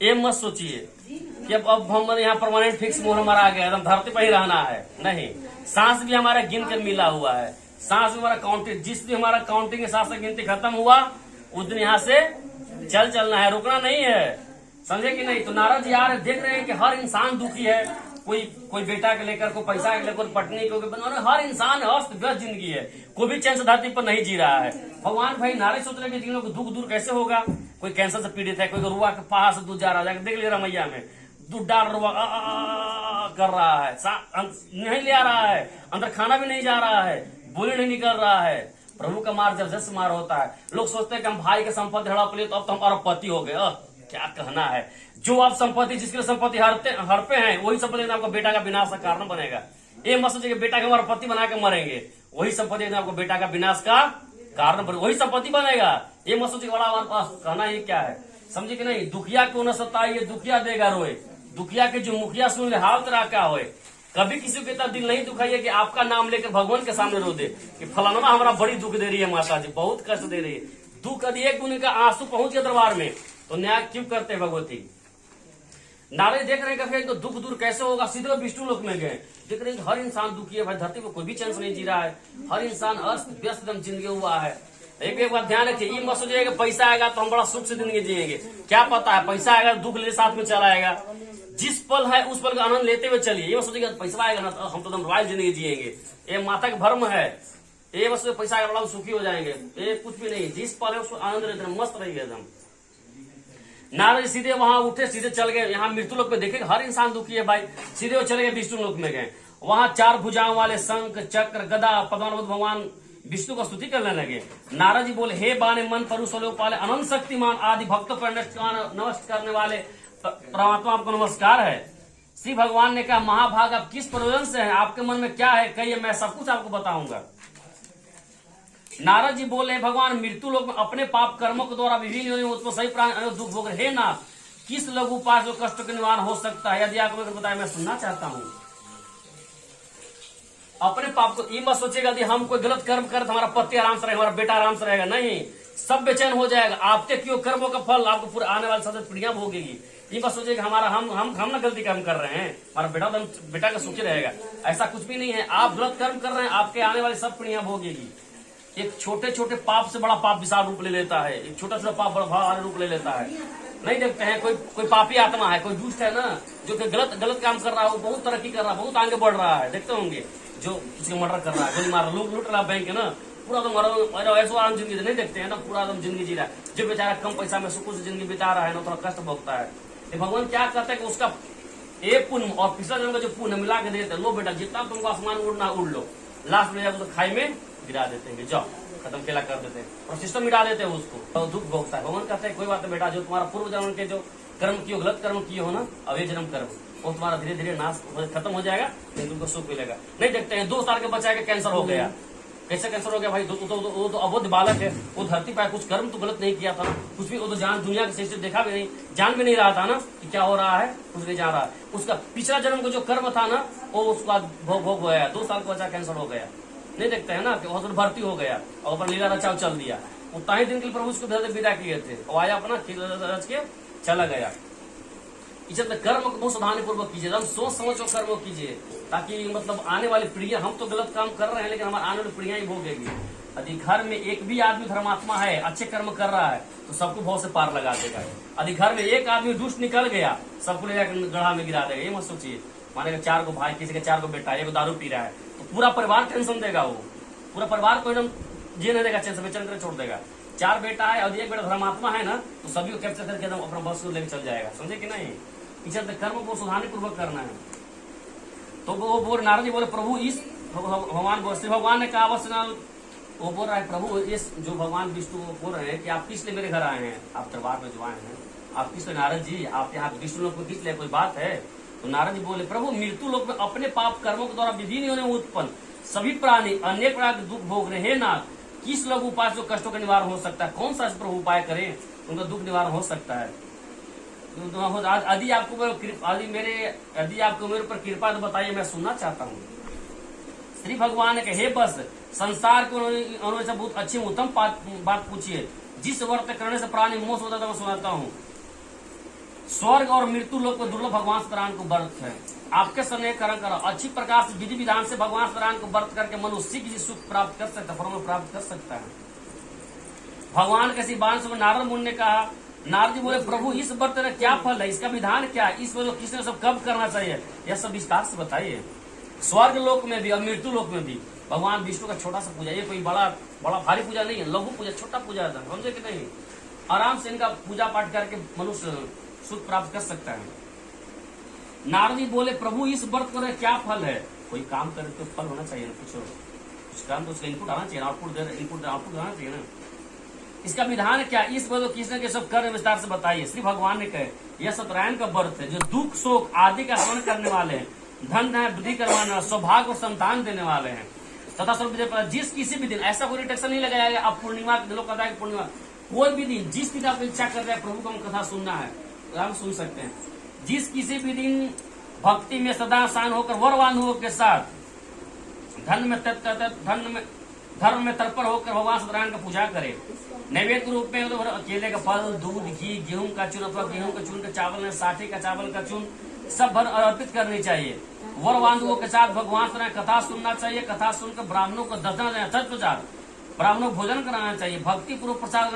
ये मत सोचिए कि अब हम यहाँ परमानेंट फिक्स मोहर मरा गया, एकदम धरती पर ही रहना है। नहीं, सांस भी हमारा गिन कर मिला हुआ है। सांस भी हमारा काउंटिंग, जिस दिन हमारा काउंटिंग के सांस गिनती खत्म हुआ उस दिन यहाँ से चलना है, रुकना नहीं है। समझे कि नहीं? तो नारद जी आ रहे, देख रहे हैं कि हर इंसान दुखी है। कोई बेटा के लेकर, कोई पैसा के लेकर, पत्नी को, हर इंसान अस्त व्यस्त जिंदगी है। कोई भी चैन से धरती पर नहीं जी रहा है। भगवान भाई नारद सोच रहे कि जिन लोग दुख दूर कैसे होगा। कोई कैंसर से पीड़ित है, कोई रुआ के पहाड़ से दूध जा रहा है, देख लिया रमैया में दूध डाल रुआ कर रहा है, नहीं ले आ रहा है, अंदर खाना भी नहीं जा रहा है, बोली नहीं निकल रहा है। प्रभु का मार जबरदस्त मार होता है। लोग सोचते हैं कि हम भाई के संपत्ति हड़प लिए तो अब तो हम अरबपति हो गए। क्या कहना है, जो आप संपत्ति, जिसके संपत्ति हड़पे हैं वही संपत्ति आपको बेटा का विनाश का कारण बनेगा। ये मत सोचिए बेटा के अरबपति बना के मरेंगे, वही संपत्ति आपको बेटा का विनाश का कारण बनेगा, वही संपत्ति बनेगा। ये मत सोचिए बड़ा हमारे पास कहना ही क्या है, समझे कि नहीं? दुखिया क्यों न सताइए, दुखिया देगा रोए। दुखिया के जो मुखिया सुन ले हाल तेरा क्या होए। कभी किसी के दिल नहीं दुखाइए कि आपका नाम लेकर भगवान के सामने रो दे कि फलाना हमारा बड़ी दुख दे रही है, माता जी बहुत कष्ट दे रही है। दुख यदि एक गुण का आंसू पहुंच गया दरबार में तो न्याय क्यों करते भगवती? नारद देख रहे हैं तो दुख दूर कैसे होगा, सीधे विष्णु लोक में गए। देख रहे हैं कि हर इंसान दुखी है भाई, धरती पर कोई भी चैन से नहीं जी रहा है, हर इंसान अस्त व्यस्त एकदम जिंदगी हुआ है। एक बात ध्यान रखिए, ये मत सोचिएगा पैसा आएगा तो हम बड़ा सुख से जिंदगी जिएंगे। क्या पता है पैसा आएगा दुख ले साथ में चला आएगा। जिस पल है उस पल का आनंद लेते हुए चलिए। ये मत सोचिएगा पैसा आएगा ना तो हम तो एकदम रॉयल जिंदगी जिएंगे, ये माता का भ्रम है। ये बस पैसा आएगा बड़ा सुखी हो जाएंगे, ये कुछ भी नहीं। जिस पल है उसको आनंद लेते हैं, मस्त रहेंगे एकदम। नारद सीधे वहां उठे, सीधे चल गए। यहाँ मृत्यु लोक में देखे हर इंसान दुखी है भाई, सीधे वो चले गए विष्णु लोक में गए। वहां 4 भुजाओं वाले शंख चक्र गदा पद्मावत भगवान विष्णु को स्तुति करने लगे। नारद जी बोले, हे बाने मन परुष लोकपाल अनंत शक्तिमान आदि भक्तों पर नमस्कार करने वाले परमात्मा आपको नमस्कार है। श्री भगवान ने कहा, महाभाग आप किस प्रयोजन से हैं, आपके मन में क्या है कहिए, मैं सब कुछ आपको बताऊंगा। नारद जी बोले, भगवान मृत्यु लोक में अपने पाप कर्मों के द्वारा विभिन्न उत्पन्न सही प्राणी दुख भोग रहे। हे नाथ, किस लघु उपाय जो कष्ट के निवारण हो सकता है, यदि आपको बताया मैं सुनना चाहता हूँ। अपने पाप को ये मत सोचेगा कि हम कोई गलत कर्म कर हमारा पति आराम से रहेगा, हमारा बेटा आराम से रहेगा, नहीं, सब बेचैन हो जाएगा। आपके क्यों कर्मों का फल आपको पूरे आने वाले समय पीढ़ियां भोगेगी। ये मत सोचेगा हमारा हम ना गलती कर्म कर रहे हैं, हमारा बेटा का सुखी रहेगा, ऐसा कुछ भी नहीं है। आप गलत कर्म कर रहे हैं, आपके आने वाली सब पीढ़ियां भोगेगी। एक छोटे छोटे पाप से बड़ा पाप विशाल रूप ले लेता है, एक छोटा छोटा पाप बड़ा रूप ले लेता है। नहीं देखते हैं कोई पापी आत्मा है, कोई दुष्ट है ना, जो कि गलत काम कर रहा है, वो बहुत तरक्की कर रहा है, बहुत आगे बढ़ रहा है। देखते होंगे जो किसी मर्डर कर रहा है, गोली मार लूट रहा है बैंक है ना, पूरा तो ऐसा आराम जिंदगी नहीं देखते हैं ना, पूरा एकदम जिंदगी जी रहा है। जो बेचारा कम पैसा में सुकून से जिंदगी बिता रहा है ना, थोड़ा कष्ट भोगता है। भगवान क्या कहते हैं कि उसका एक पुण्य और पिछला जन्म का जो पुण्य मिला के देते हैं, लो बेटा जितना तुमको आसमान उड़ना उड़ लो, लास्ट में जाकर खाई में गिरा देते हैं, जाओ खत्म केला कर देते हैं और सिस्टम मिटा देते हैं उसको, तो दुख भोगता है। भगवान कहते हैं कोई बात है बेटा, जो तुम्हारा पूर्व जन्म के जो कर्म किए, गलत कर्म किए हो ना, अब ये जन्म कर्म वो तुम्हारा धीरे धीरे नाश खत्म हो जाएगा, लेकिन तुमको सुख मिलेगा। नहीं देखते हैं 2 साल के बच्चा के कैंसर हो गया। कैसे कैंसर हो गया भाई? वो तो अबोध बालक है, वो धरती पर कुछ कर्म तो गलत नहीं किया था ना, कुछ भी वो तो जान दुनिया के से देखा भी नहीं, जान भी नहीं रहा था ना कि क्या हो रहा है, कुछ नहीं जान रहा। उसका पिछला जन्म का जो कर्म था ना, वो उसका भोग गया। 2 साल का बच्चा कैंसर हो गया। नहीं देखते हैं ना कि हॉस्पिटल भर्ती हो गया और ऊपर लीला रचाव चल दिया। उतना ही दिन के लिए प्रभु उसको विदा किए थे और आया अपना रच के चला गया। इसलिए कर्म को बहुत सावधानी पूर्वक कीजिए, हम सोच समझ कर कर्म कीजिए, ताकि मतलब आने वाली पीढ़ियां, हम तो गलत काम कर रहे हैं लेकिन हमारे आने वाली पीढ़ियां ही भोगेगी। यदि घर में एक भी आदमी धर्मात्मा है, अच्छे कर्म कर रहा है, तो सबको बहुत से पार लगा देगा। यदि घर में एक आदमी दुष्ट निकल गया, सबको ले जाकर गढ़ा में गिरा देगा। ये मत सोचिए, मानेगा 4 को भाई, किसी के 4 को बेटा, एक दारू पी रहा है तो पूरा परिवार टेंशन देगा, वो पूरा परिवार को एकदम जीने देगा, चैन से बेचैन कर छोड़ देगा। 4 बेटा है और 1 बेटा धर्मात्मा है ना, तो सभी को कैप्चर करके एकदम अपना बस को लेकर चल जाएगा। समझे कि नहीं? इसलिए कर्म को सुधारने पूर्वक करना है। तो वो बोले, नारद जी बोले, प्रभु इस भगवान ने कहा अवश्य, वो बोल रहा है प्रभु इस जो भगवान विष्णु बोल रहे हैं कि आप किस लिए मेरे घर आए हैं, आप दरबार में जो आए हैं, आप किस लिए नारद जी, आप यहाँ विष्णु लोक में किस लिए, कोई बात है? तो नारद जी बोले, प्रभु मृत्यु लोक में अपने पाप कर्मों के द्वारा विभिन्न होने उत्पन्न सभी प्राणी अनेक प्रकार के दुख भोग रहे हैं ना, किस लघु उपाय जो कष्टों का निवारण हो सकता है, कौन सा प्रभु उपाय करें उनका दुख निवारण हो सकता है? यदि आपको मेरे ऊपर कृपा तो बताइए, मैं सुनना चाहता हूँ। श्री भगवान ने कहे, बस संसार को उन्होंने से बहुत अच्छी उत्तम बात पूछिए, जिस वर्त करने से प्राणी मोक्ष होता था मैं सुनाता हूँ। स्वर्ग और मृत्यु लोक को दुर्लभ भगवान सत्यनारायण को व्रत है। आपके समय कर्म करो अच्छी प्रकार से विधि विधान से भगवान सत्यनारायण को व्रत करके मनुष्य की सुख प्राप्त कर सकता है, फल प्राप्त कर सकता है। भगवान के शिवांश में नारद मुनि ने कहा, नारद जी बोले प्रभु इस व्रत का क्या फल है, इसका विधान क्या है, इस व्रत किसने सब कब करना चाहिए, यह सब विस्तार से बताइए। स्वर्ग लोक में भी और मृत्यु लोक में भी भगवान विष्णु का छोटा सा पूजा, ये कोई बड़ा भारी पूजा नहीं है, लघु पूजा, छोटा पूजा है, समझे कि नहीं। आराम से इनका पूजा पाठ करके मनुष्य सुख प्राप्त कर सकता है। नारद जी बोले प्रभु इस व्रत का क्या फल है, कोई काम करे तो फल होना चाहिए ना, कुछ काम तो उसका इनपुट आना चाहिए, आउटपुट आना चाहिए ना। इसका विधान क्या, इस व्रत किसने के सब कर विस्तार से बताइए। श्री भगवान ने कहे यह सत्यनारायण का व्रत है जो दुख शोक आदि का हरण करने वाले हैं, धन वृद्धि करवाने वाले, सौभाग्य और संतान देने वाले हैं तथा सर्व जिस किसी भी दिन, ऐसा कोई रिटेक्शन नहीं लगाया गया अब पूर्णिमा लोग कहता है पूर्णिमा, कोई भी दिन जिस दिन आप इच्छा कर रहे हैं प्रभु को हम कथा सुनना है हम सुन सकते हैं। जिस किसी भी दिन भक्ति में सदा शान होकर वरवानुओं के साथ धर्म में तत्पर होकर भगवान सत्यनारायण का पूजा करे। नैवेद्य रूप में तो केले का फल, दूध, घी, गेहूं का चून अथवा गेहूं का चून का चावल, साठी का चावल का चून सब भर अर्पित करनी चाहिए। वर बांधुओं के साथ भगवान सत्यनारायण कथा सुनना चाहिए। कथा सुनकर ब्राह्मणों को दर्शन देना, तत्पश्चात ब्राह्मणों को भोजन कराना चाहिए। भक्ति पूर्वक प्रसाद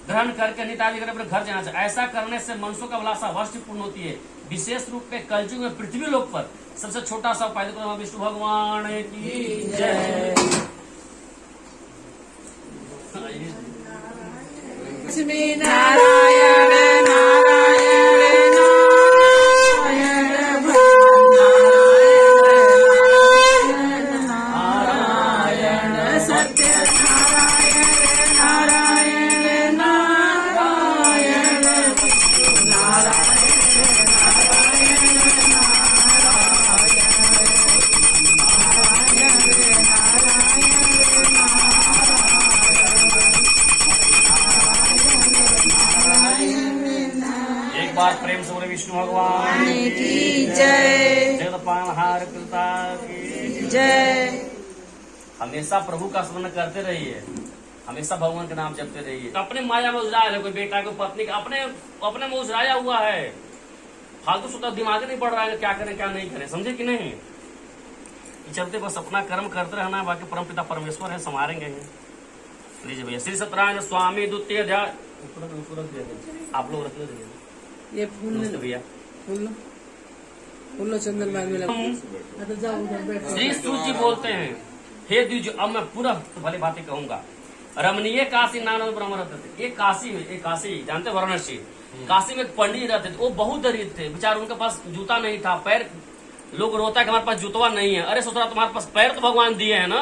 ग्रहण करके निताजी कर अपने घर जाना चाहिए। ऐसा करने से मनुष्यों का अभिलाषा अवश्य पूर्ण होती है। विशेष रूप में कलयुग में पृथ्वी लोक पर सबसे छोटा सा उपाय विष्णु भगवान की जय। लक्ष्मी नारायण नारायण नारायण सत्य नारायण नारायण नारायण एक बार प्रेम से बोले विष्णु भगवान की जय। जगतपालनहार कृता की जय। हमेशा प्रभु का स्मरण करते रहिए, हमेशा भगवान के नाम जपते रहिए। अपने माया में उजराया है, कोई बेटा को पत्नी का अपने में उजराया हुआ है, फालतू सुता दिमाग नहीं बढ़ रहा है क्या करें क्या नहीं करें, समझे कि नहीं। चलते बस अपना कर्म करते रहना, बाकी परम पिता परमेश्वर है संभालेंगे। लीजिए भैया श्री सत्यनारायण स्वामी द्वितीय अध्याय आप लोग रख लीजिए ये फूल भैया, फूल चंदन बाग में लगा। जाओ उधर बैठ। श्री सूत जी बोलते हैं हे द्विज, अब मैं पूरा भले बातें कहूंगा। रमणीय काशी नानंद ब्रह्म रहते थे। एक काशी जानते वाराणसी, काशी में एक पंडित रहते थे, वो बहुत गरीब थे बेचारे, उनके पास जूता नहीं था, पैर लोग रोता है कि हमारे पास जूतवा नहीं है। अरे सोच रहा तुम्हारे पास पैर तो भगवान दिए हैं ना,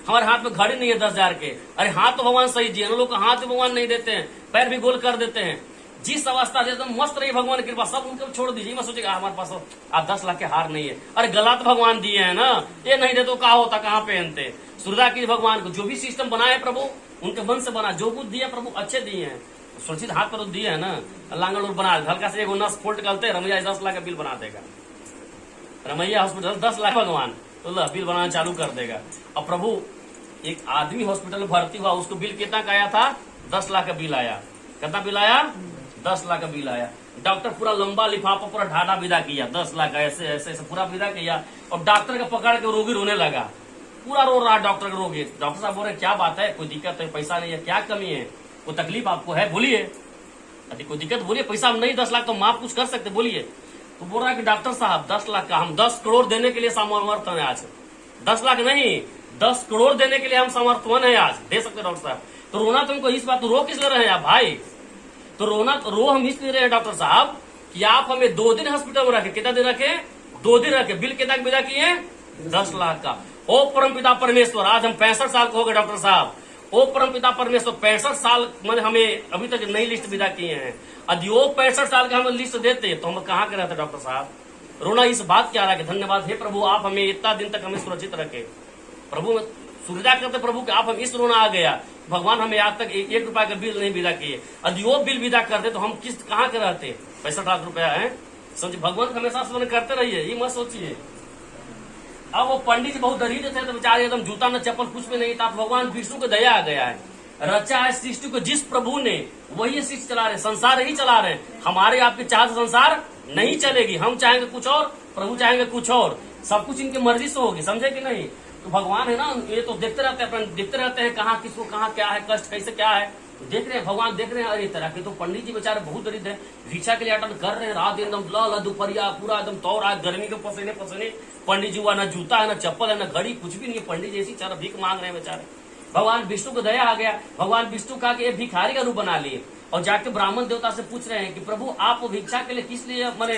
हमारे हाथ में घड़ी नहीं है 10,000 के, अरे हाथ तो भगवान सही दिए, लोग का हाथ भी भगवान नहीं देते हैं, पैर भी गोल कर देते हैं। जिस अवस्था से एकदम मस्त रही भगवान की कृपा, सब उनको छोड़ दीजिए। मैं सोचेगा हमारे पास आप 10 लाख के हार नहीं है, अरे गला तो भगवान दिए है ना, ये नहीं दे तो क्या होता, कहाँ पहनते। सुरदा की भगवान को जो भी सिस्टम बनाए प्रभु उनके मन से बना, जो कुछ दिया प्रभु अच्छे दिए हैं, सुरक्षित हाथ पर दिए है ना। लांगल और बना हल्का से एक नस फोल्ट करते रमैया 10 लाख का बिल बना देगा। रमैया हॉस्पिटल 10 लाख भगवान तो बिल बनाना चालू कर देगा। अब प्रभु एक आदमी हॉस्पिटल में भर्ती हुआ, उसको बिल कितना का आया था, 10 लाख का बिल आया। कितना बिल आया, 10 लाख का बिल आया। डॉक्टर पूरा लंबा लिफाफा पूरा ढाढ़ा विदा किया, 10 लाख ऐसे ऐसे ऐसे पूरा विदा किया। और डॉक्टर का पकड़ के रोगी रोने लगा, पूरा रो रहा डॉक्टर का रोगी। डॉक्टर साहब बोल रहे क्या बात है, कोई दिक्कत है, पैसा नहीं है, क्या कमी है, कोई तकलीफ आपको है, बोलिए। यदि कोई दिक्कत बोलिए, पैसा नहीं 10 लाख तो माफ कुछ कर सकते, बोलिए। तो बोल रहा है कि डॉक्टर साहब 10 लाख का हम 10 करोड़ देने के लिए समर्थ है आज। 10 लाख नहीं 10 करोड़ देने के लिए हम समर्थन है आज, दे सकते डॉक्टर साहब। तो रोना तुमको इस बात, तो रो किस ले रहे हैं आप भाई, तो रो हम इसलिए रहे हैं डॉक्टर साहब कि आप हमें 2 दिन हॉस्पिटल में रखे। कितना दिन रखे, 2 दिन रखे। बिल कितना विदा किए, 10 लाख का। ओ परम पिता परमेश्वर, आज हम 65 साल के हो गए डॉक्टर साहब। ओ परम पिता परमेश्वर 65 साल मैंने हमें अभी तक नई लिस्ट विदा किए हैं। यदि वो 65 साल का हमें लिस्ट देते तो हम कहाँ के रहते डॉक्टर साहब। रोना इस बात क्या रहा कि धन्यवाद हे प्रभु, आप हमें इतना दिन तक हमें सुरक्षित रखे। प्रभु सुविधा करते प्रभु के आप हम इस रोना आ गया, भगवान हमें आज तक 1 रुपया का बिल नहीं विदा किए। यदि वो बिल विदा करते तो हम किस कहाँ के रहते, 65 लाख रुपया है। समझे, भगवान हमेशा स्मरण करते रहिए, ये मत सोचिए। अब वो पंडित जी बहुत दरिद्र थे तो बेचारे एकदम जूता न चप्पल कुछ भी नहीं था, भगवान विष्णु को दया आ गया है। रचा है सृष्टि को जिस प्रभु ने, वही सृष्टि चला रहे, संसार ही चला रहे। हमारे आपके चाह से संसार नहीं चलेगी। हम चाहेंगे कुछ और, प्रभु चाहेंगे कुछ और, सब कुछ इनकी मर्जी से होगी, समझे कि नहीं। तो भगवान है ना, ये तो देखते रहते हैं, अपने देखते रहते हैं कहाँ किसको कहाँ क्या है, कष्ट कैसे क्या है, तो देख रहे हैं भगवान, देख रहे हैं। अरे तरह के तो पंडित जी बेचारे बहुत दरिद्र है, भिक्षा के लिए अटन कर रहे हैं, रात एकदम लाल दोपहरिया पूरा एकदम तौर आए, गर्मी के पसीने पसीने। पंडित जी हुआ ना जूता है, ना चप्पल है, ना घड़ी, कुछ भी नहीं है। पंडित जी ऐसी चार भीख मांग रहे हैं बेचारे। भगवान विष्णु को दया आ गया, भगवान विष्णु का कि भिखारी का रूप बना लिए और जाके ब्राह्मण देवता से पूछ रहे हैं कि प्रभु आप भिक्षा के लिए किस लिए मैंने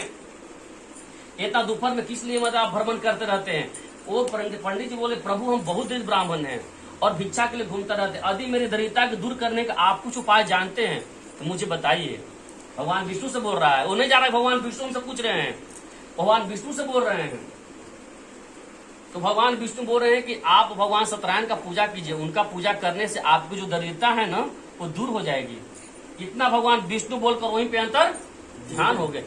इतना दोपहर में किस लिए मतलब आप भ्रमण करते रहते हैं। वो पंडित जी बोले प्रभु हम बहुत दरिद्र ब्राह्मण हैं और भिक्षा के लिए घूमते रहते हैं, यदि मेरी दरिद्रता को दूर करने का आप कुछ उपाय जानते हैं तो मुझे बताइए। भगवान विष्णु से बोल रहा है, वो नहीं जा रहा है, भगवान विष्णु से पूछ रहे हैं, भगवान विष्णु से बोल रहे हैं। तो भगवान विष्णु बोल रहे हैं कि आप भगवान सत्यनारायण का पूजा कीजिए, उनका पूजा करने से आपकी जो दरिद्रता है ना वो दूर हो जाएगी। इतना भगवान विष्णु बोलकर वहीं पे अंतर ध्यान हो गए।